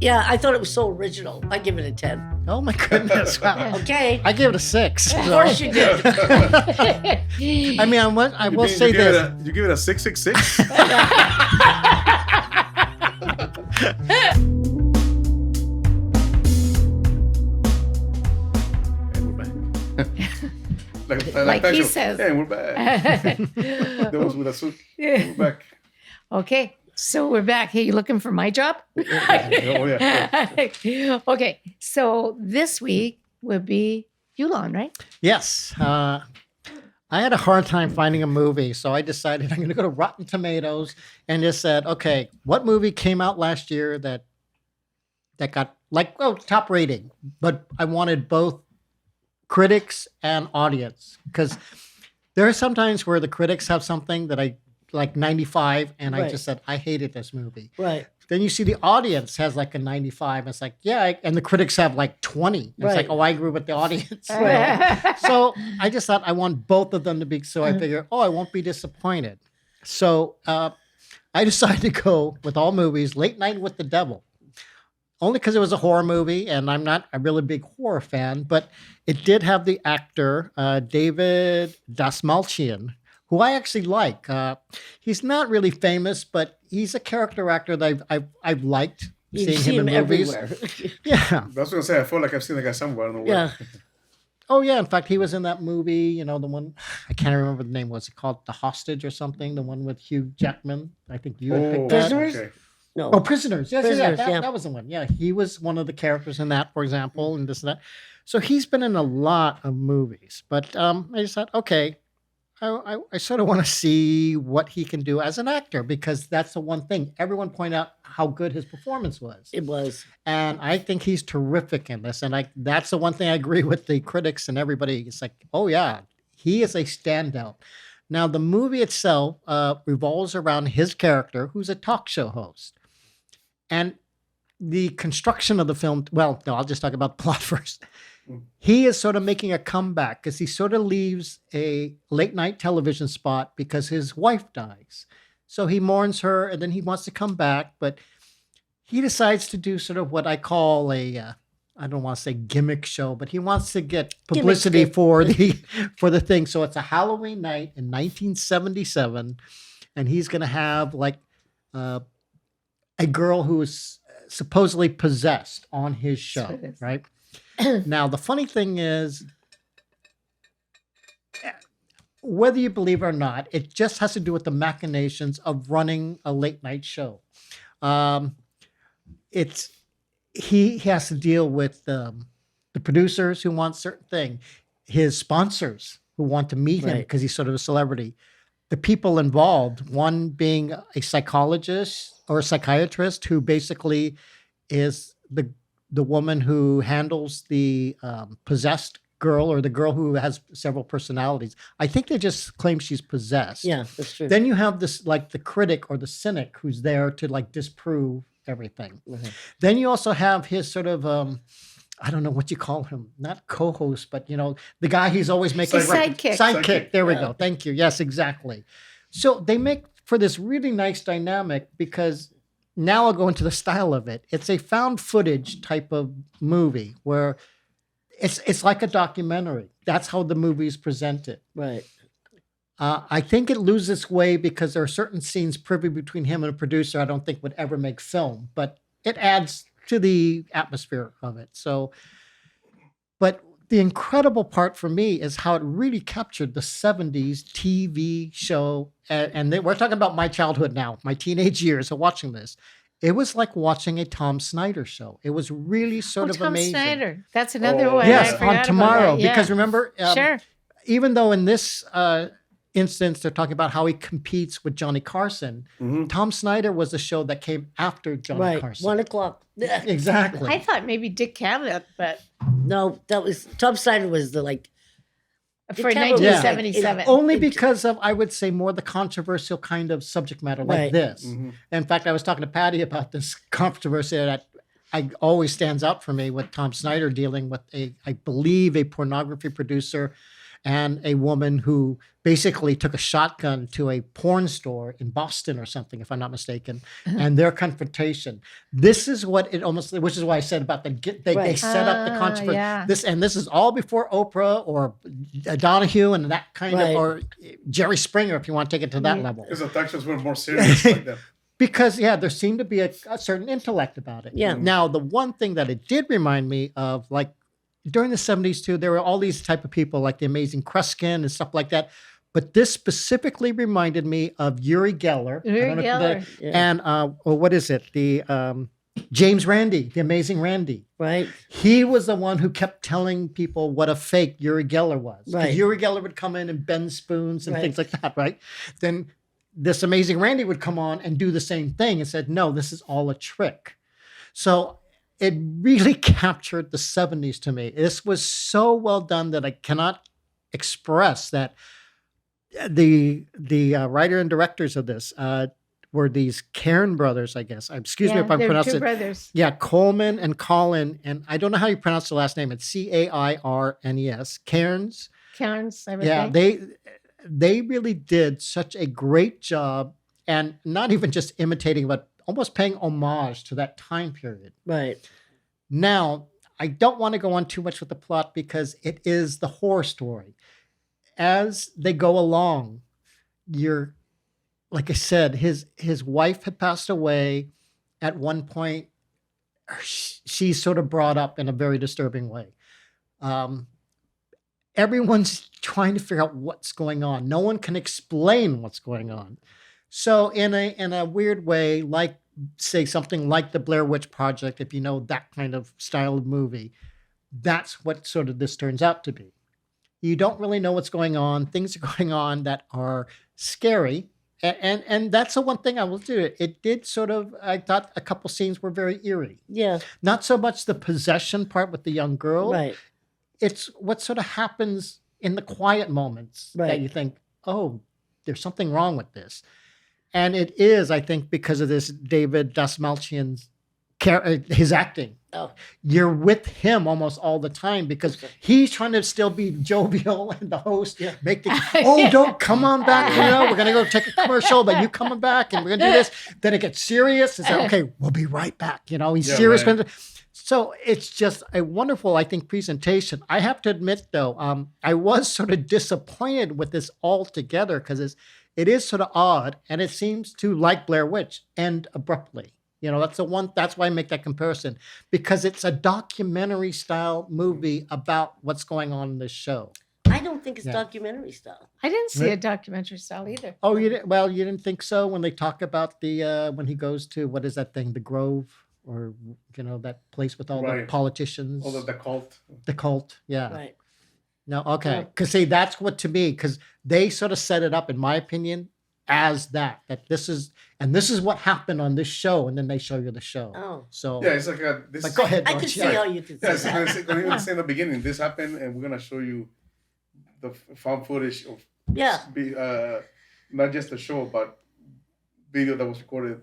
Yeah, I thought it was so original. I give it a 10. Oh my goodness! Wow. Okay. I gave it a 6. Of course you did. I mean, I will say this. You give it a 666? And we're back. Like he Pancho. says. And we're back. Those with a suit. We're back. Okay, so we're back. Hey, you looking for my job? Oh, yeah. Okay, so this week would be Yulon, right? Yes. I had a hard time finding a movie, so I decided I'm going to go to Rotten Tomatoes and just said, okay, what movie came out last year that got top rating? But I wanted both critics and audience, because there are some times where the critics have something that I like 95, and I Right. just said I hated this movie. Right. Then you see the audience has like a 95. It's like, yeah, and the critics have like 20. It's like, Right. oh, I agree with the audience. Right. So I just thought I want both of them to be, so I figured, I won't be disappointed. So I decided to go with all movies, Late Night with the Devil. Only because it was a horror movie, and I'm not a really big horror fan, but it did have the actor, David Dastmalchian, who I actually like. He's not really famous, but he's a character actor that I've liked You seeing see him in movies. everywhere. Yeah. I was going to say, I feel like I've seen the guy somewhere. I don't know Yeah. where. Oh, yeah. In fact, he was in that movie, the one, I can't remember the name. Was it called The Hostage or something? The one with Hugh Jackman. I think you had picked that. Prisoners? Okay. No. Oh, Prisoners. Yes, Prisoners, yeah. that was the one. Yeah, he was one of the characters in that, for example, and this and that. So he's been in a lot of movies. But I just thought, okay, I sort of want to see what he can do as an actor, because that's the one thing. Everyone pointed out how good his performance was. It was. And I think he's terrific in this. And that's the one thing I agree with the critics and everybody. It's like, oh, yeah, he is a standout. Now, the movie itself revolves around his character, who's a talk show host. And the construction of the film, well, no, I'll just talk about the plot first. He is sort of making a comeback because he sort of leaves a late night television spot because his wife dies. So he mourns her, and then he wants to come back, but he decides to do sort of what I call I don't want to say gimmick show, but he wants to get publicity for the thing. So it's a Halloween night in 1977, and he's going to have like a girl who is supposedly possessed on his show, right? Now, the funny thing is, whether you believe it or not, it just has to do with the machinations of running a late night show. He has to deal with the producers who want certain thing, his sponsors who want to meet him Right. because he's sort of a celebrity, the people involved, one being a psychologist or a psychiatrist who basically is the woman who handles the possessed girl, or the girl who has several personalities. I think they just claim she's possessed. Yeah, that's true. Then you have this, like the critic or the cynic who's there to like disprove everything. Mhm. Then you also have his sort of, I don't know what you call him, not co-host, but the guy he's always making Sidekick. Sidekick. There we Yeah. go. Thank you. Yes, exactly. So they make for this really nice dynamic, because now I'll go into the style of it. It's a found footage type of movie where it's like a documentary. That's how the movie is presented. Right. I think it loses its way because there are certain scenes privy between him and a producer I don't think would ever make film, but it adds to the atmosphere of it. So, but the incredible part for me is how it really captured the 70s TV show. And we're talking about my childhood now, my teenage years of watching this. It was like watching a Tom Snyder show. It was really sort of Tom amazing. Snyder. That's another Oh, one. Yes, I forgot on Tomorrow. about that. Yeah. Because remember, Sure. even though in this instance they're talking about how he competes with Johnny Carson, Tom Snyder was the show that came after Johnny Right. Carson. 1:00. Exactly. I thought maybe Dick Cavett, but No, that was Tom Snyder was the like. for Cavett was 1977. Only because of, I would say, more the controversial kind of subject matter like Right. this. In fact, I was talking to Patty about this controversy that always stands out for me with Tom Snyder dealing with I believe, a pornography producer. and a woman who basically took a shotgun to a porn store in Boston or something, if I'm not mistaken, and their confrontation. This is what it almost, which is why I said about they Right. set up the controversy. Yeah. This is all before Oprah or Donahue and that kind Right. of, or Jerry Springer, if you want to take it to that Yeah. level. Because the talk shows were more serious like that. Because there seemed to be a certain intellect about it. Yeah. Now, the one thing that it did remind me of, like during the 70s too, there were all these type of people like the Amazing Kreskin and stuff like that. But this specifically reminded me of Uri Geller. I Uri don't know if Geller. Yeah. And what is it? The James Randi, the Amazing Randy. Right. He was the one who kept telling people what a fake Uri Geller was. 'Cause Right. Uri Geller would come in and bend spoons and Right. things like that, right? Then this Amazing Randy would come on and do the same thing and said, no, this is all a trick. So it really captured the 70s to me. This was so well done that I cannot express that the writer and directors of this were these Cairn brothers, I guess. Excuse me if I'm they're pronouncing two it. brothers. Yeah, Coleman and Colin, and I don't know how you pronounce the last name. It's Cairnes. Cairns. Cairns, I would Yeah, think. they really did such a great job, and not even just imitating, but almost paying homage to that time period. Right. Now, I don't want to go on too much with the plot because it is the horror story. As they go along, like I said, his wife had passed away. At one point, she's sort of brought up in a very disturbing way. Everyone's trying to figure out what's going on. No one can explain what's going on. So in a weird way, like say something like the Blair Witch Project, if you know that kind of style of movie, that's what sort of this turns out to be. You don't really know what's going on. Things are going on that are scary. And that's the one thing I will do. It did sort of, I thought a couple scenes were very eerie. Yeah. Not so much the possession part with the young girl. Right. It's what sort of happens in the quiet moments that Right. you think, oh, there's something wrong with this. And it is, I think, because of this David Dastmalchian's his acting. Oh. You're with him almost all the time because he's trying to still be jovial and the host. Yeah. Make the don't come on back. We're gonna go take a commercial, but you coming back and we're gonna do this. Then it gets serious. It's like, okay, we'll be right back. He's Yeah, serious. right. So it's just a wonderful, I think, presentation. I have to admit, though, I was sort of disappointed with this altogether because it is sort of odd, and it seems to, like Blair Witch, end abruptly. That's why I make that comparison, because it's a documentary style movie about what's going on in this show. I don't think it's Yeah. documentary style. I didn't see a documentary style either. Oh, you didn't think so when they talk about the when he goes to, what is that thing, the Grove, or that place with all the Right. politicians, All of the cult. the cult. Yeah. Right. No, okay. Yeah. Because see, that's what to me, because they sort of set it up, in my opinion, as that this is what happened on this show, and then they show you the show. Oh. So Yeah, it's like this. but go ahead, I George. could see Yeah. how you could Yeah, say it's that. going to say in the beginning, this happened, and we're gonna show you the found footage of Yeah. not just the show, but video that was recorded,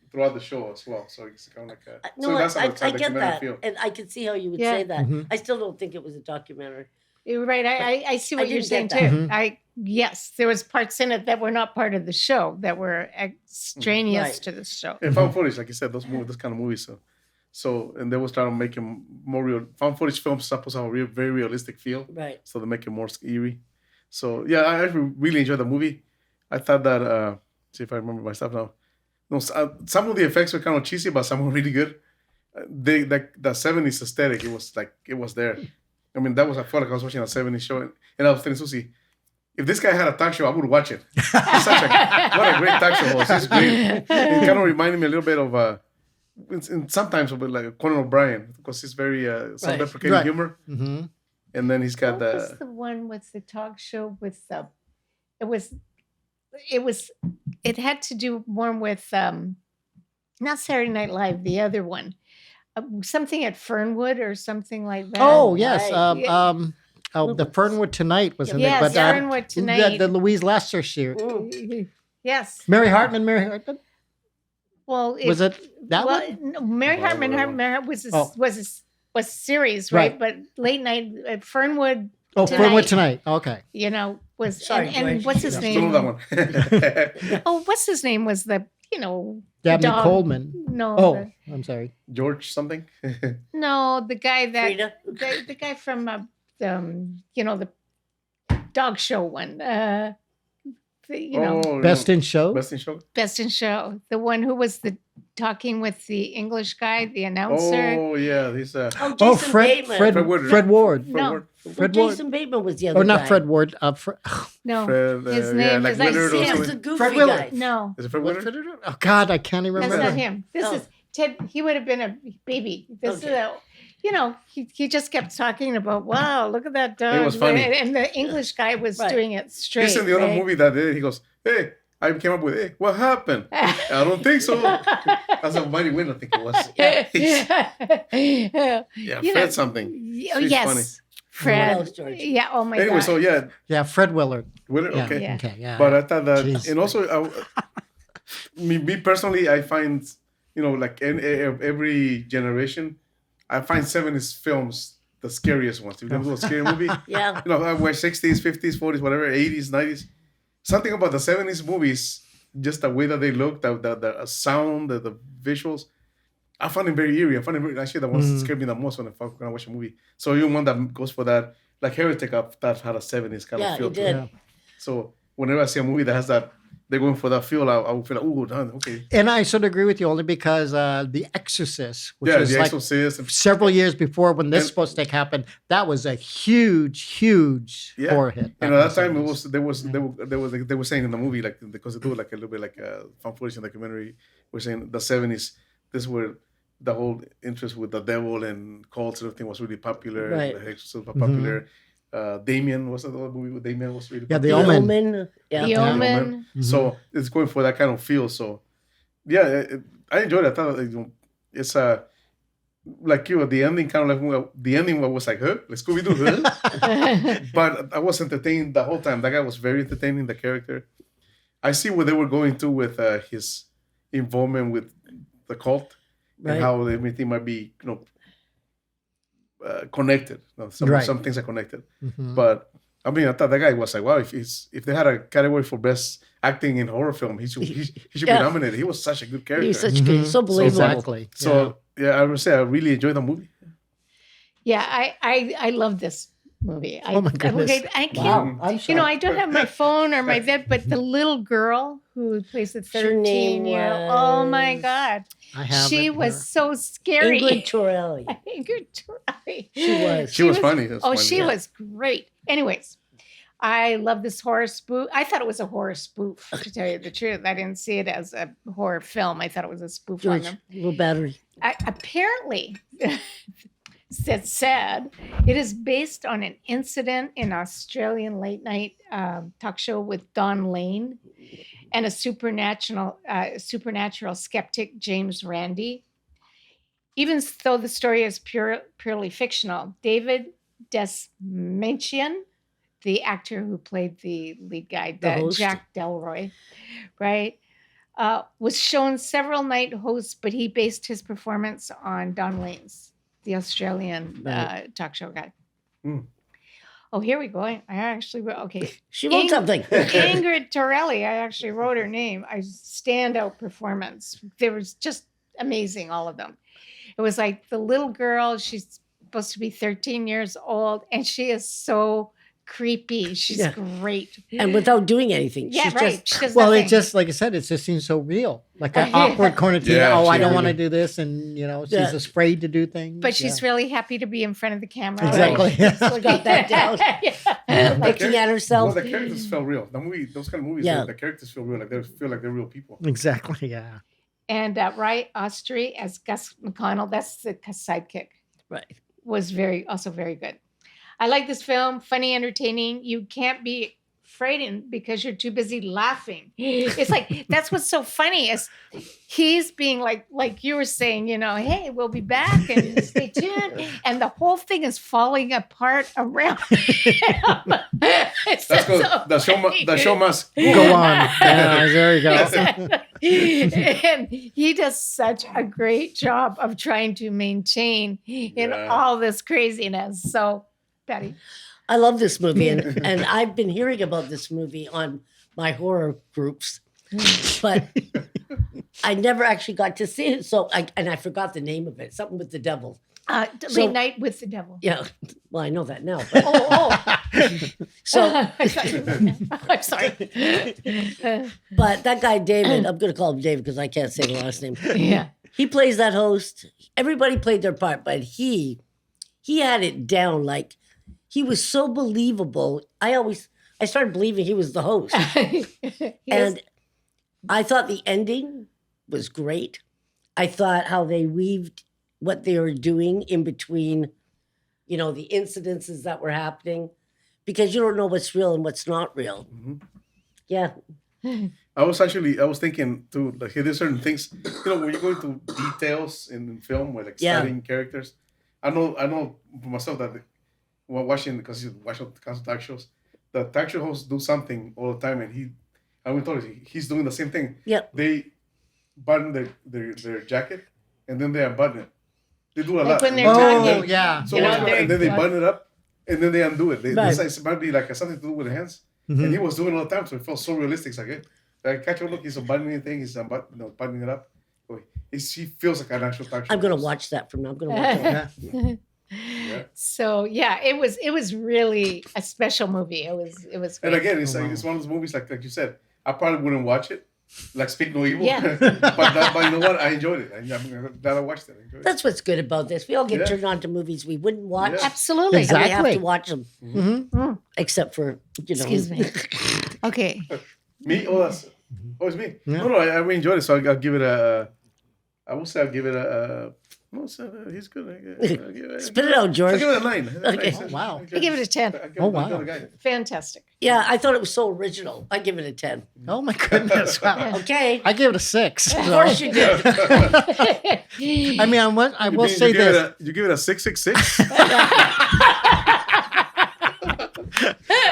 throughout the show as well. So it's kind of like No, so that's how I it's a get documentary that, feel. and I could see how you would Yeah. say that. Mhm. I still don't think it was a documentary. You're right. I see I what you're saying didn't too. get that. Yes, there was parts in it that were not part of the show, that were extraneous Right. to the show. And found footage, like you said, those kind of movies. So and they will start making more real. Found footage films supposed to have a very realistic feel. Right. So they make it more eerie. So yeah, I really enjoyed the movie. I thought that see if I remember my stuff now. No, some of the effects were kind of cheesy, but some were really good. The 70s aesthetic, it was there. I mean, I felt like I was watching a 70s show, and I was telling Susie, if this guy had a talk show, I would watch it. What a great talk show host. He's great. It kind of reminded me a little bit of sometimes of like Conan O'Brien, because he's very self-deprecating Right. humor. Mm-hmm. And then he's got What was the one with the talk show with it had to do more with not Saturday Night Live, the other one, something at Fernwood or something like that. Oh yes, Right. the Fernwood Tonight was in yes, it, but Fernwood Tonight. the Louise Lasser series. Mm. Yes. Mary Hartman Well, was it that one? No, Mary Hartman no. was Oh. was a series, right? Right. But late night at Fernwood Oh, Fernwood Tonight. Tonight. Okay. You know, was Sorry, and George. what's his Yeah, name? still know that one. Oh, what's his name? Was the Dabney dog- Coleman. No, Oh, I'm sorry. George something. no, the guy that Frida? the guy from the dog show one. Best in Show. Best in Show. Best in Show, the one who was talking with the English guy, the announcer. Oh yeah, he's Oh, Jason Oh, Fred Bateman. Fred Fred Ward. Fred Ward. No. Ward. Fred Well, Ward. Jason Bateman was the other Or not guy. Fred Ward. No, Fred, his yeah, name like is like Willard or He Sam. was something. the goofy Fred Willard. guy. No, Is it Fred What, Willard? Oh God, I can't even that's remember. not him. This Oh. is Ted. He would have been a baby. This Okay. is he just kept talking about, wow, look at that dog. was funny. And the English guy was Right. doing it straight. He's in the other right? movie that day. He goes, "Hey, I came up with, hey, what happened? I don't think so." That's a mighty win, I think it was. yeah, Yeah, You Fred know, something. Oh, He's yes. funny. Fred. What else, George? Yeah. Oh my Anyway, God. so yeah, Yeah, Fred Willard. Willard, Yeah. okay. Yeah. Okay. Yeah. But I thought that, Jeez. and also, me personally, I find, like in every generation, I find 70s films the scariest ones. If you do a scary movie, Yeah. I watch 60s, 50s, 40s, whatever, 80s, 90s. Something about the 70s movies, just the way that they look, the sound, the visuals, I find it very eerie. I find it actually the ones that scare me the most when I watch a movie. So even one that goes for that, like Heretic, that had a 70s kind Yeah, of feel it to did. it. Yeah. So whenever I see a movie that has that, they're going for that feel, I will feel like, oh, okay. And I sort of agree with you only because The Exorcist, which Yeah, was The like Exorcist. And, several years before when this And- supposed to happen, that was a huge Yeah. horror hit. at that time, they were saying in the movie, like, because they do like a little bit like a fan footage and documentary, we're saying the 70s, this were the whole interest with the devil and cults and everything was really popular. Right. The Exorcist was popular. Damien, was that the movie with Damien was really Yeah, The popular. Omen. Yeah. The Omen. So it's going for that kind of feel. So yeah, I enjoyed it. I thought it's like the ending kind of like the ending was like, huh? Like Scooby Doo, huh? But I was entertained the whole time. That guy was very entertaining. The character. I see where they were going to with his involvement with the cult Right. and how everything might be, connected. Right. Some things are connected. Mhm. But I mean, I thought that guy was like, wow, if they had a category for best acting in horror film, he should Yeah. be nominated. He was such a good character. He's such good. So believable. Exactly. So yeah, I would say I really enjoyed the movie. Yeah, I love this movie. Oh my goodness. I can't. Wow. I'm You know, I don't have my phone or my that, but the little girl who plays the Her name 13-year-old. Oh my was- God. I have She it was here. so scary. Ingrid Torelli. Ingrid Torelli. She was. She was funny. That's Oh, funny, she yeah. was great. Anyways, I love this horror spoof. I thought it was a horror spoof, to tell you the truth. I didn't see it as a horror film. I thought it was a spoof on George, them. little battery. Apparently, it's sad. It is based on an incident in Australian late night talk show with Don Lane and a supernatural skeptic, James Randi. Even though the story is purely fictional, David Dastmalchian, the actor who played the lead guy, The host. Jack Delroy, right, was shown several night hosts, but he based his performance on Don Lane's, the Australian Right. talk show guy. Hmm. Oh, here we go. I actually wrote, okay. She wrote something. Ingrid Torelli, I actually wrote her name. A standout performance. They was just amazing, all of them. It was like the little girl, she's supposed to be 13 years old, and she is so creepy. She's Yeah. great. And without doing anything. Yeah, She's right. just She does Well, it nothing. just like I said, it just seems so real, like an Yeah. awkward corner to Yeah, I she don't want to really- do this, and she's Yeah. afraid to do things. But she's really happy to be in front of the camera. Exactly. She's She got that down. Yeah. looking at Well, herself. the characters felt real. The movie, those kind of movies, Yeah. the characters feel real. Like they feel like they're real people. exactly, yeah. And Ry Ostry as Gus McConnell, that's the sidekick, Right. was also very good. I like this film, funny, entertaining. You can't be frightened because you're too busy laughing. It's like, that's what's so funny is he's being like you were saying, hey, we'll be back and stay tuned. And the whole thing is falling apart around him. It's That's good. so The show funny. must Go on. Yeah, there you go. And he does such a great job of trying to maintain in Yeah. all this craziness. So, Patty. I love this movie, and I've been hearing about this movie on my horror groups, but I never actually got to see it. So I forgot the name of it. Something with the devil. Late Night with the Devil. Yeah. Well, I know that now. But, so, I thought I'm sorry. but that guy David, I'm going to call him David because I can't say the last name. Yeah. He plays that host. Everybody played their part, but he had it down. Like he was so believable. I started believing he was the host, and I thought the ending was great. I thought how they weaved what they were doing in between, the incidences that were happening, because you don't know what's real and what's not real. Mm-hmm. Yeah. I was thinking too, like there's certain things, when you go into details in film with like studying characters. I know for myself that when watching, because you watch all kinds of talk shows, the talk show hosts do something all the time, and we told you he's doing the same thing. Yeah. They button their jacket and then they unbutton it. They do a Like lot. when they're Oh, talking. yeah. So they're- and then they button it up and then they undo it. Right. It might be like something to do with the hands. And he was doing it all the time, so it felt so realistic. It's like, I catch a look, he's unbuttoning thing, he's buttoning it up. He feels like an actual talk show. I'm going to watch that from now. I'm going to watch it. Yeah. So yeah, it was really a special movie. It was And great. again, it's like it's one of those movies like you said. I probably wouldn't watch it, like Speak No Evil. Yeah. but you know what? I enjoyed it. I'm glad I watched it. I enjoyed it. That's what's good about this. We all get Yeah. turned on to movies we wouldn't watch. Yeah. Absolutely. And we have Exactly. to watch them, Mm. except for, Excuse me. Okay. Me? It's me. Yeah. No, I really enjoyed it. So I'll give it a. I will say I'll give it a. No, he's good. I'll give it, Spit it out, I'll George. give it a 9. Okay. Oh, wow. I give it a 10. Oh, wow. Fantastic. Yeah, I thought it was so original. I give it a 10. Oh my goodness! Wow. Okay. I give it a 6. Of course you did. I mean, I will say this. You give it a 666.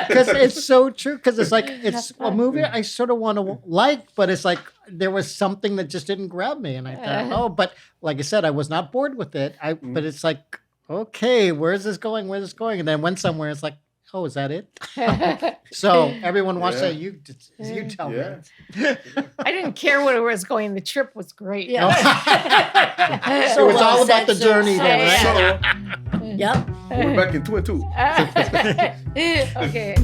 Because it's so true. Because it's like it's a movie I sort of want to like, but it's like there was something that just didn't grab me, and I thought, but like I said, I was not bored with it. But it's like, okay, where's this going? Where's this going? And then went somewhere. It's like, oh, is that it? So everyone watched Yeah. that. You tell Yeah. me. I didn't care where it was going. The trip was great. Yeah. It So was well all about said, the so journey, then, said. right? So Yep. we're back in 2 and 2. Okay.